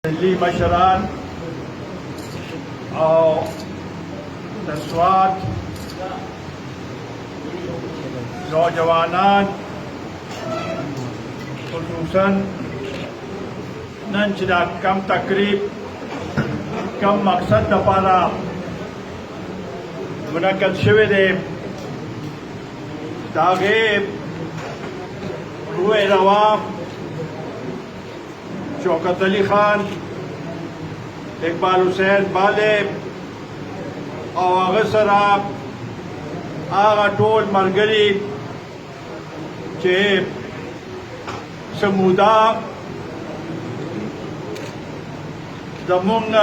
لی مشران او د سوات نوجوانان خصوصا نن چې دا کم تقریب کم مقصد لپاره منعقد شوی دی د هغې روح روا شوکت علی خان اقبال حسین بالب او هغه سره هغه ټول ملګري چې سمودا زمونږ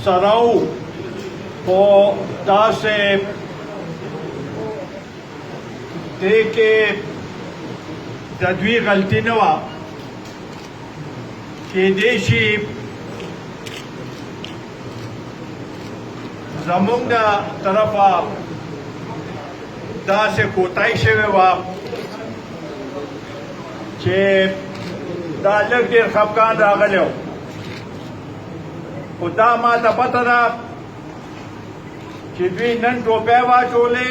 سره وو خو داسې دی کې د دوی غلطي نه وه کېدای شي زمونږ د طرفه داسې کوتاهي شوې وه چې دا لږ ډېر خفګان راغلی و خو دا ما ته پته ده چې دوی نن ټوپۍ واچولې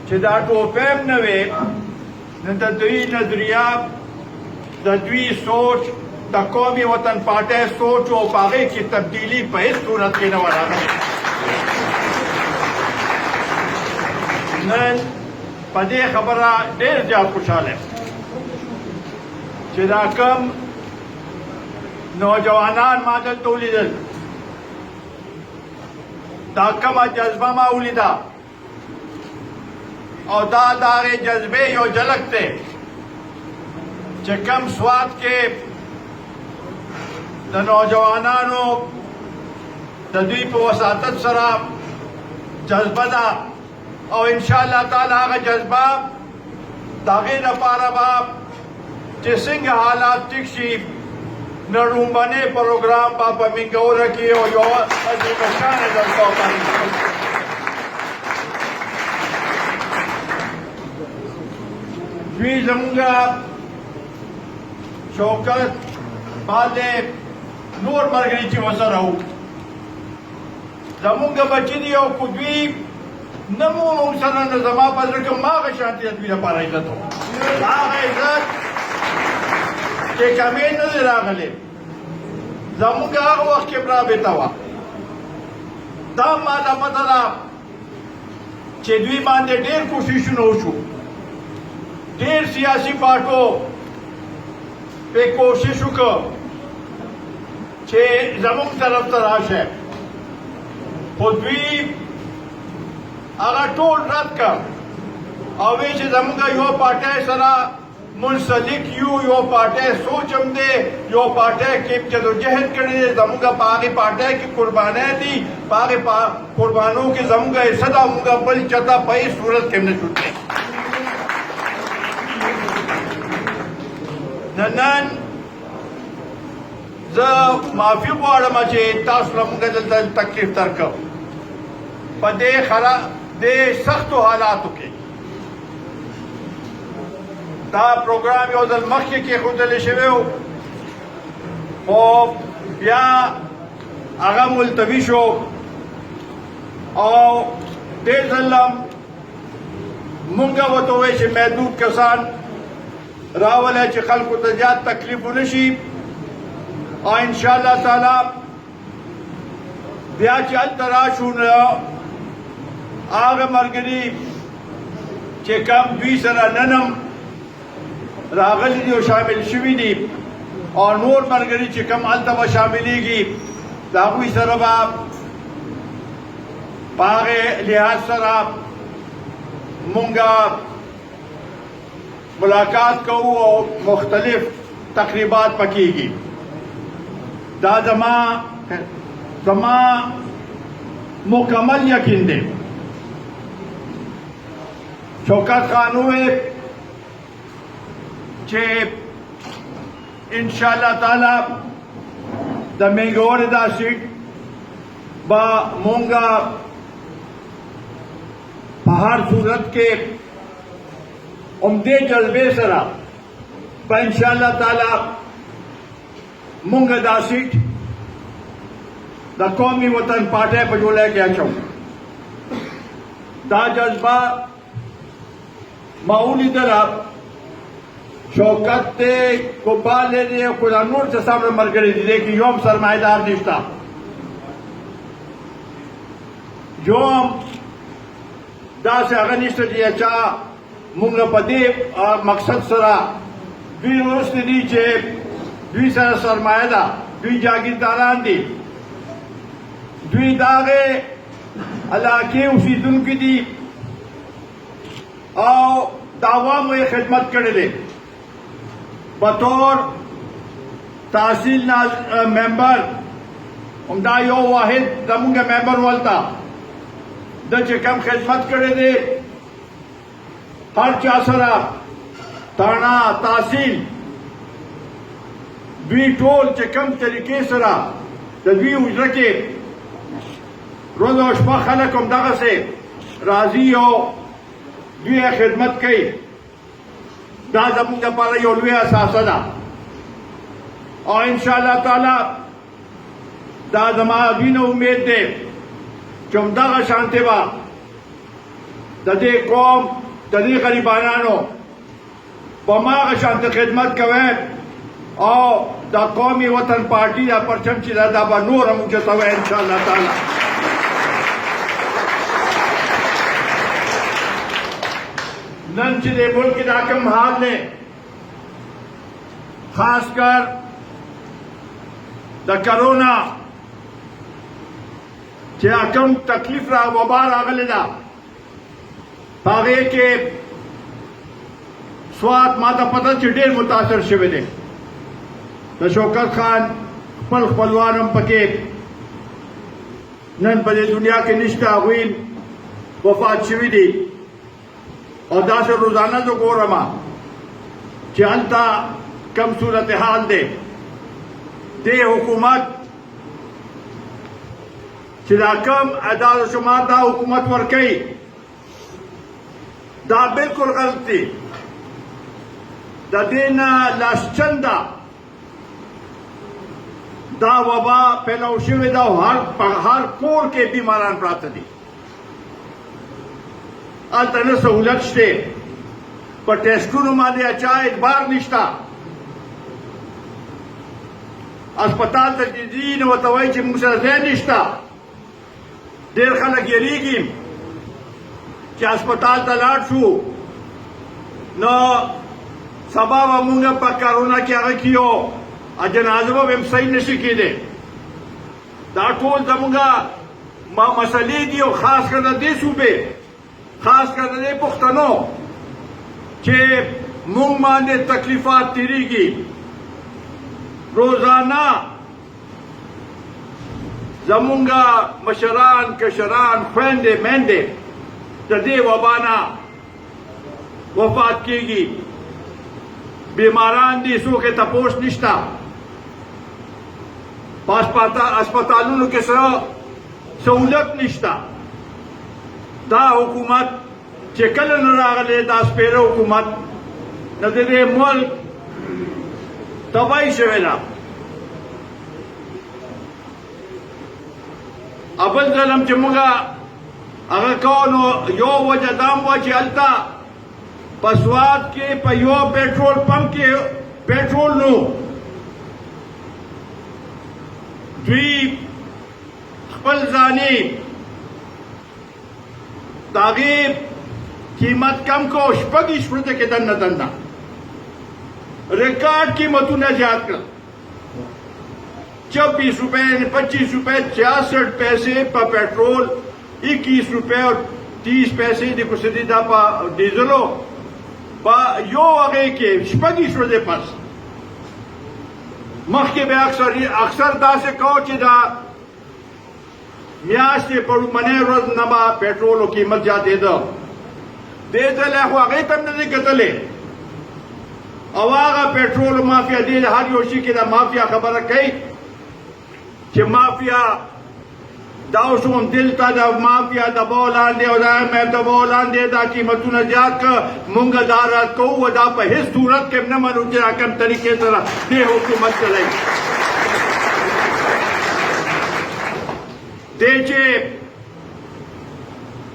چې دا ټوپۍ هم نه وې نو د دوی نظریه د دوی سوچ د قومي وطن پارټۍ سوچ او په هغې کې تبدیلي په هېڅ صورت کې نه وه راغلې نن په دې خبره ډېر زیات خوشحاله یم چې دا کم نوجوانان ما دلته ولیدل دا کمه جذبه ما ولیده او دا د هغې جذبې یو جلک دی چې کم سوات کې د نوجوانانو د دوی په وساطت سره جذبه ده او انشاءالله تعالی هغه جذبه د هغې لپاره به چې څنګه حالات ټیک شي نړومبنی پروګرام به په مینګوره کې او یو عظیمه شانه جلسه وکړي دوی زمونږ شوکت بالب نور ملګري چې ورسره وو زمونږ بچي دي او خو دوی نه مو موږ سره نه زما په زړه کې هماغه شانتې د دوی لپاره عزت و هغه عزت چې کمې نه دی راغلی زمونږ هغه وخت کې رابطه وه دا ما ته پته ده چې دوی باندې ډېر کوششونه وشو ډېر سیاسي پارټو په کوشش وکړ چې زموږ طرف ته راشه خو دوی هغه ټول رد کړ او وی چې زموږ یو پارټۍ سره منسلک یو پارټۍ سوچ هم دی یو پارټۍ کې جدوجہد کړې دی زموږ په هغې پارټۍ کې قربانۍ دي په هغې قربانو کې زموږ حصه ده موږ بل چاته په هېڅ صورت کې هم نه چھوټوي نن زه معافي غواړم چې تاسو له موږ دلته تکلیف درکړم په دې سختو حالاتو کې دا پروګرام یو ځل مخکې کېښودلی شوی و خو بیا هغه ملتوي شو او دې ځل هم موږ ورته ووایو چې محدود کسان راولی چې خلکو ته زیات تکلیف ونه شي او انشاءالله تعالی بیا چې هلته راشو نو هغه ملګري چې کم دوی سره نن هم راغلي دي او شامل شوي دي او نور ملګري چې کم هلته به شاملېږي د هغوی سره به په هغې لحاظ سره مونږ ملاقات کوو او مختلف تقریبات پکېږي دا زما مکمل یقین دی شوکت خان وویل چې انشاءالله تعالی د مینګورې دا سیټ به مونږ په هر صورت کې عمدے جذبے سرا ان شاء اللہ تعالی مونږ دا سیټ د قومي وطن پارټۍ په جوړه کې اچو دا جذبه ما ولیدله شوکت دی کوپال دی خو دا نور څه سره ملګري دي دې کې یو هم سرمایه‌دار نشته یو هم داسې هغه نشته چې چا مونږ په دې مقصد سره دوی وروسته دي چې دوی سره سرمایه ده دوی جاګیرداران دي دوی د هغې علاقې اوسېدونکي دي او د عوامو یې خدمت کړی دی بطور تحصیل ممبر همدا یو واحد زمونږ ممبر ولته د چې کم خدمت کړی دی هر چا سره تاڼه تحصیل دوی ټول چې کم طریقې سره د دوی حجره کې روز او شپه خلک هم دغسې راځي او دوی خدمت کوي دا زموږ لپاره یو لوی اساسه ده او انشاءالله تعالی دا زما دوی نه امید دی چې همدغه شانتې به د دې قوم د دې غریبانانو په هماغه شانتې خدمت کوئ او د قومي وطن پارټي دا پرچم چې دا به نور هم اوچتوئ انشاءالله تعالی نن چې د ملک دا کوم حال دی خاص کر د کرونا چې کوم تکلیف را وبا راغلی ده په هغې کې سوات ما ته پته چې ډېر متاثر شوی دی د شوکت خان خپل خپلوان هم پکې نن په دې دنیا کې نشته هغوی وفات شوي دي او داسې روزانه زه ګورم چې هلته کم صورتحال دی دې حکومت چې دا کم اعداد و شمار دا حکومت ورکوي دا بالکل غلط دی د دې نه لاسچنده دا وبا پیلاو شوې ده او هر کور کې بیماران پراته دي هلته نه سهولت شته په ټیسټونو باندې اچا اعتبار نشته اسپتال ته چې ځي نو ورته وایي چې موږ سره ځای نشته ډېر خلک یېرېږي چې اسپتال ته لاړ شو نو سبا به موږ په کرونا کې هغه کیو جنازه به هم صحیح نشي کېدی دا ټول زموږ مسلې دي او خاص کر د دې صوبې خاص کر د دې پښتنو چې موږ باندې تکلیفات تېرېږي روزانه زموږ مشران کشران خویندې میندې د دې وبا نه وفات کېږي بیماران دي څوک یې تپوس نشته په اسپتالونو کې سهولت نشته دا حکومت چې کله نه راغلی دا سپېره حکومت د دې ملک تباهي شوې ده اول ځلم چې موږ هغه کوو نو یو وجه دا هم وه چې هلته په سوات کې په یو پیټرول پمپ کې پیټرول نو دوی خپل ځاني د هغې قیمت کم کو 26 روپۍ کې دننه دننه ریکارډ قیمتونه زیات کړل 26 روپے 25 روپے 66 पैसे पर पेट्रोल 21 रुपए और 30 पैसे देखो सीधा पा डीजलो पा यो आगे के शपगी श्रोदे पास मख के बे अक्सर दा से कहो कि दा म्यास से पड़ू मने रोज नबा पेट्रोल की कीमत जाते दो दे दले हो आगे तम ने कतले अवागा पेट्रोल माफिया दे हर योशी के दा माफिया खबर कई چې مافیا دا اوس هم دلته د مافیا دباو لاندې او دا مې دباو لاندې دا قیمتونه زیات کړه مونږ دا رد کوو دا په هېڅ صورت کې نه منو چې دا کوم طریقې سره دې حکومت چلوي دی چې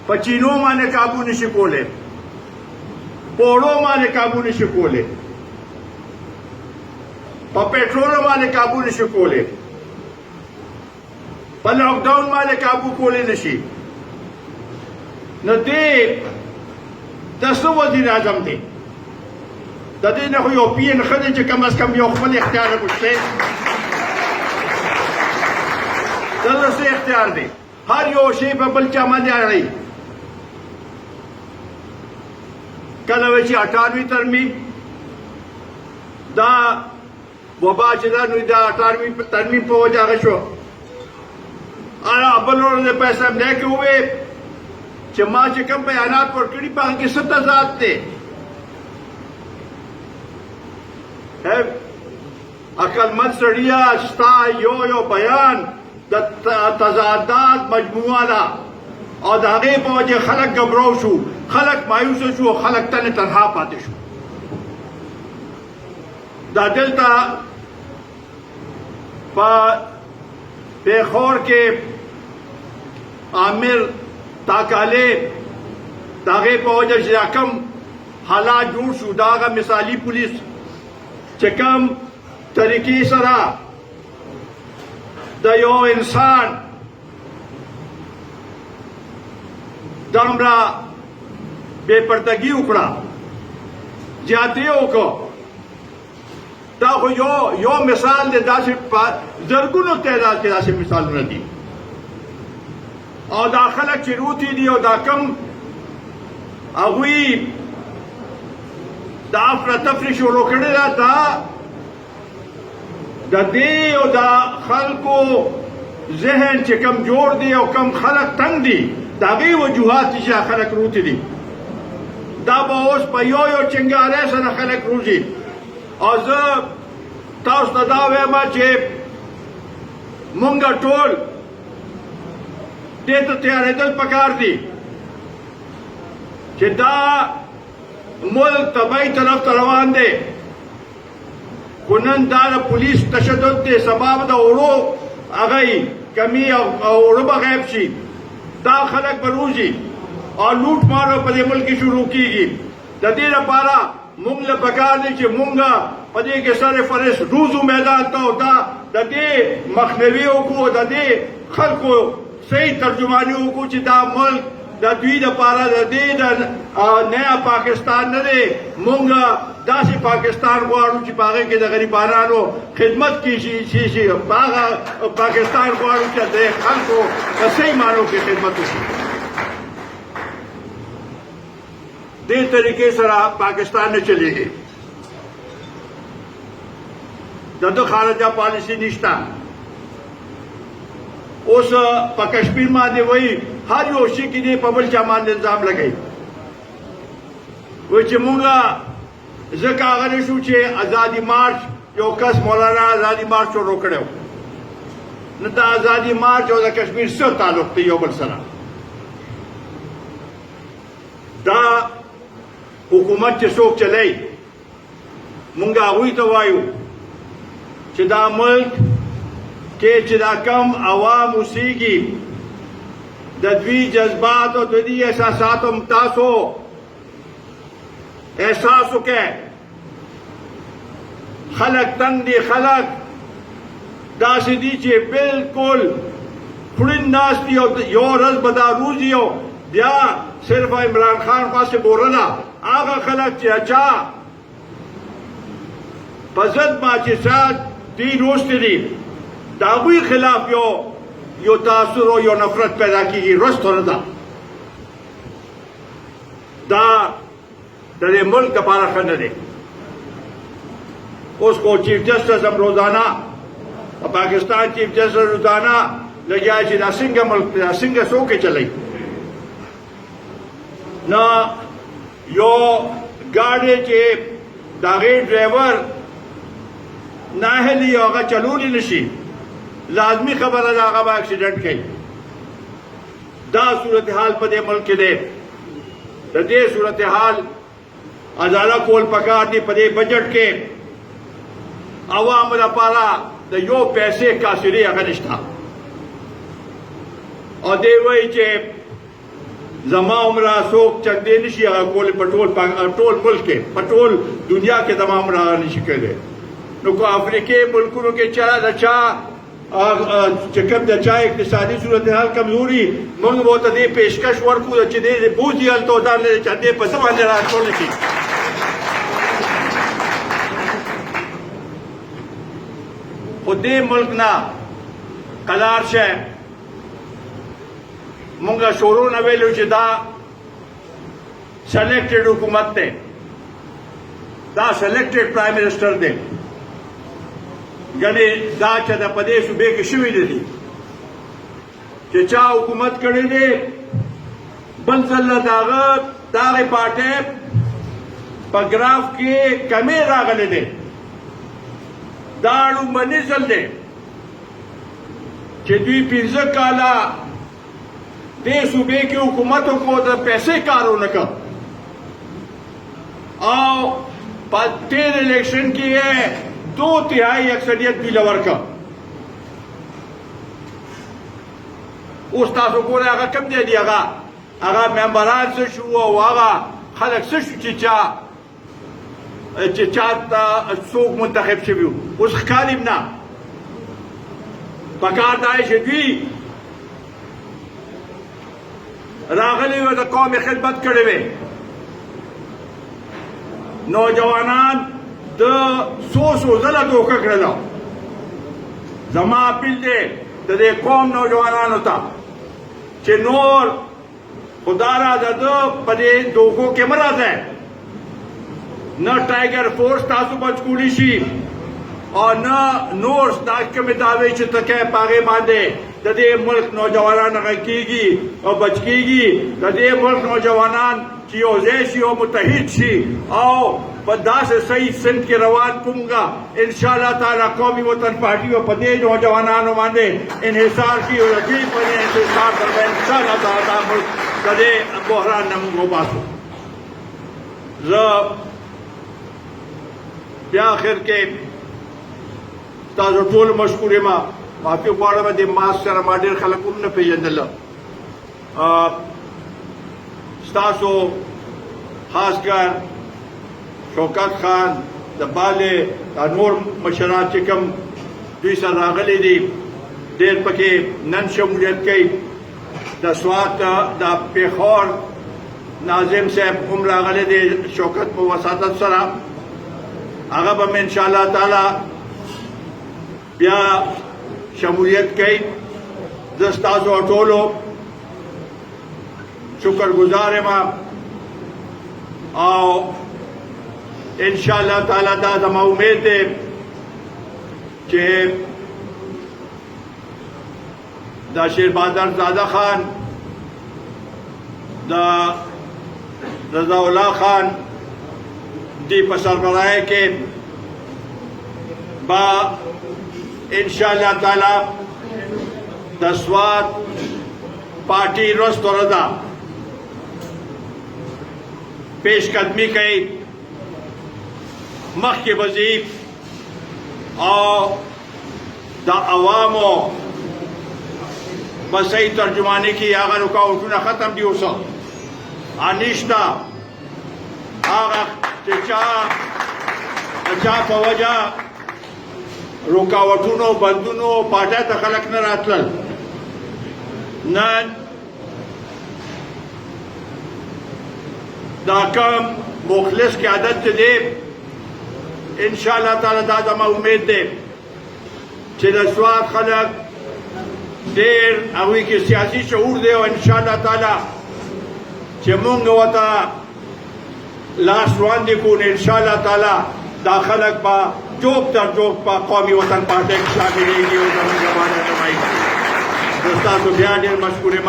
په چینو باندې قابو نشي کولی په اوړو باندې قابو نشي کولی په پټرول باندې قابو نشي کولی په لاک ډاون باندې قابو کولی نشي نو دی دا څه وزیر اعظم دی د دې نه خو یو پی ان ښه دی چې کم از کم یو خپل اختیار وکړي دا څه اختیار دی هر یو شی په بل چا باندې اړوي کله وایي چې 98 ترمیم دا وبا چې دا نو دا 98 ترمیم په وجه هغه شو بل ورځ پیسې نه کې وې چې ما چې کوم بیانات ورکړي په هغه کې څه تضاد دی عقلمند سړیه ستا یو بیان د تضادات مجموعه ده او د هغې په وجه خلک ګبراو شو خلک مایوسه شو خلک تنها پاتې شو دا دلته په پیښور کې عامر تاکاله د هغې په وجه چې کم حالات جوړ شو د هغه مثالي پولیس چې کوم طریقې سره د یو انسان دومره بې پردګي وکړه زیاتې وکړه دا خو یو مثال دی داسې زرګونو تعداد کې داسې مثالونه دي او دا خلک چې روتي دي او دا کم هغوی دا افراتفري شروع کړې ده دا د دې او د خلکو ذهن چې کم جوړ دی او کم خلک تنګ دي د هغې وجوهات چې خلک روتي دي دا به اوس په یو چنګارۍ سره خلک روزي او زه تاسو ته دا وایم چې مونږ ټول دې ته تیارېدل پکار دي چې دا ملک تباہی طرف ته روان دی خو نن دا د پولیس تشدد دی سبب د اوړو هغه کمی او اوړه به غیب شي دا خلک به روزي او لوټ مار په دې ملک کې شروع کیږي د دې لپاره مونږ له پکار دی چې مونږ په دې کې سره فرس روزو میدان ته دا د دې مخنیوي وکړو د دې خلکو صحیح ترجمانی وکړو چې دا ملک د دوی لپاره د دې د نیا پاکستان نه دی مونږ داسې پاکستان غواړو چې په هغې کې د غریبانو خدمت کیږي چې هغه پاکستان غواړو چې د خلکو په صحیح معنو کې خدمت وشي دې طریقې سره پاکستان نه چلېږي د ده خارجه پالیسي نشته اوس په کشمیر باندې وایي هر یو شي کې دې په بل چا باندې الزام لګوي وایي چې مونږ ځکه هغه نه شو چې ازادي مارچ یو کس مولانا ازادي مارچ شروع کړی نو د ازادي مارچ او د کشمیر څه تعلق دی یو بل سره دا حکومت چې څوک چلی مونږ هغوی ته وایو چې دا ملک کې چې دا کم عوام اوسېږي د دوی جذبات او د دوی احساسات هم تاسو احساس وکړئ خلک تنګ دي خلک داسې دي چې بالکل خوړین ناست دي او یو ورځ به دا روزي او بیا صرف عمران خان خواستې بوره ده هغه خلک چې اچا په ضد ما چې سات دوی روستې دي د هغوی خلاف یو تاثر او یو نفرت پیدا کیږي رسته نه ده دا د دې ملک لپاره ښه نه دی اوس کو چیف جسټس هم روزانه پاکستان چیف جسټس روزانه لګیا چې دا څنګه ملک دا څنګه څوک چلی نه یو ګاډی چې د هغې ډرایور ناهلي او هغه چلولی نشي لازمی خبره ده هغه به اکسیډنټ کوي دا صورتحال په دې ملک کې دی د دې صورتحال ازاله کول پکار دي په دې بجټ کې عوامو لپاره د یو پیسې کاسري هغه نشته او دی وایي چې زما عمره څوک چندې نشي هغه کولی په ټول ملک کې په ټول دنیا کې زما عمره هغه نشي کولی. نو که افریقې ملکونو کې چې کوم د چا اقتصادي صورتحال کمزوري موږ به ورته دې پیشکش ورکړو چې دې بوځي هلته دا نه دی چې دې په څه باندې راټول کړي. خو دې ملک نه قلار شه مونږ شروع نه ویلو چې دا سلیکټډ حکومت دی دا سلیکټډ پرایم منسټر دی یعنی دا چې د په دې صوبې کې شوي نه دي چې چا حکومت کړی دی بل ځل د هغې پارټۍ په ګراف کې کمې راغلی دی دا لومړنی ځل دی چې دوی 15 کاله دې صوبې کې حکومت وکړو د پیسې کار ونه کړ او په تیر الیکشن کې یې 2/3 اکثریت دوی له ورکړه. اوس تاسو ګورئ هغه کوم دی دي هغه ممبران څه شو او هغه خلک څه شو چې چا څوک منتخب شوي وو. اوس ښکاري نه پکار دا دی چې دوی راغلی و د قوم خدمت کړی وی نوجوانان د څو ځله دوکه کړله. زما اپیل دی د دې قوم نوجوانانو ته چې نور خدا را د ده په دې دوکو کې مه راځئ نه ټایګر فورس تاسو بچ کولی شي او نه نور دا کومې دعوې چې ته کوې په هغې باندې د دې ملک نوجوانان هغه کېږي او بچ کېږي. د دې ملک نوجوانان چې یو ځای شي او متحد شي او په داسې صحیح سمت کې روان کومګه انشاءالله تعالی قومي وطن پارټي به په دې نوجوانانو باندې انحصار کړي او د دوی په دې انحصار سره به انشاءالله تعالی دا ملک د دې بحران نه موږ وباسو. زه بیا آخر کې تاسو ټول مشکور یم معافي غواړم د ماسک سره ما ډېر خلک هم نه پېژندله. ستاسو خاص کر شوکت خان د بالې دا نور مشران چې کوم دوی سره راغلي دي ډېر پکې نن شمولیت کوي. د سوات د پېښور ناظم صاحب هم راغلی دی شوکت په وساطت سره هغه به م انشاءالله تعالی بیا شمولیت کوي. زه ستاسو ټولو شکرګزار یم او انشاءالله تعالی دا زما امید دی چې دا شیر بهادر زاده خان دا رضا الله خان دی په سربراهۍ کې با انشاءالله تعالی د سوات پارټي رست ورځه پیش قدمی کوي مخکې وځي او د عوامو به صحیح ترجماني کې هغه رکاوټونه ختم دي اوس نشته هغه چې چا په وجه رکاوټونو بندونو پاټۍ ته خلک نه راتلل. نن دا کم مخلص قیادت چې دی انشاءالله تعالی دا زما امید دی چې د سوات خلک ډېر هغوی کې سیاسي شعور دی او انشاءالله تعالی چې مونږ ورته لاس وړاندې کړو نو انشاءالله تعالی دا خلک به جوب تر جوب په قومي وطن پارټۍ کې شاملېږي او زموږ باندې نمایي. زه ستاسو بیا ډېر مشکور یم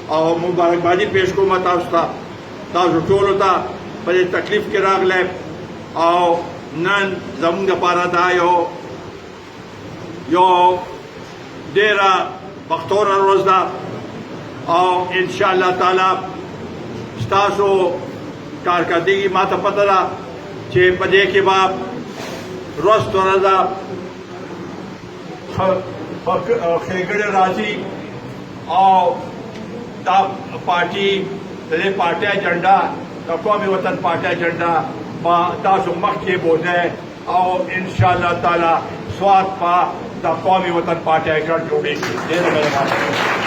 او مبارکبادي پیش کوم تاسو ته تاسو ټولو ته په دې تکلیف کې راغلی او نن زموږ لپاره دا یو ډېره بختوره ورځ ده او انشاءالله تعالی ستاسو کارکردګي ما ته پته ده چې په دې کې به رست ورځه ښېګړې راځي और दा पार्टी रे पार्टी एजेंडा दा कौमी वतन पार्टी एजेंडा बा तासु मक्के बोझे और इंशाअल्लाह ताला स्वाद पा दा कौमी वतन पार्टी एजेंडा जोड़ेगी।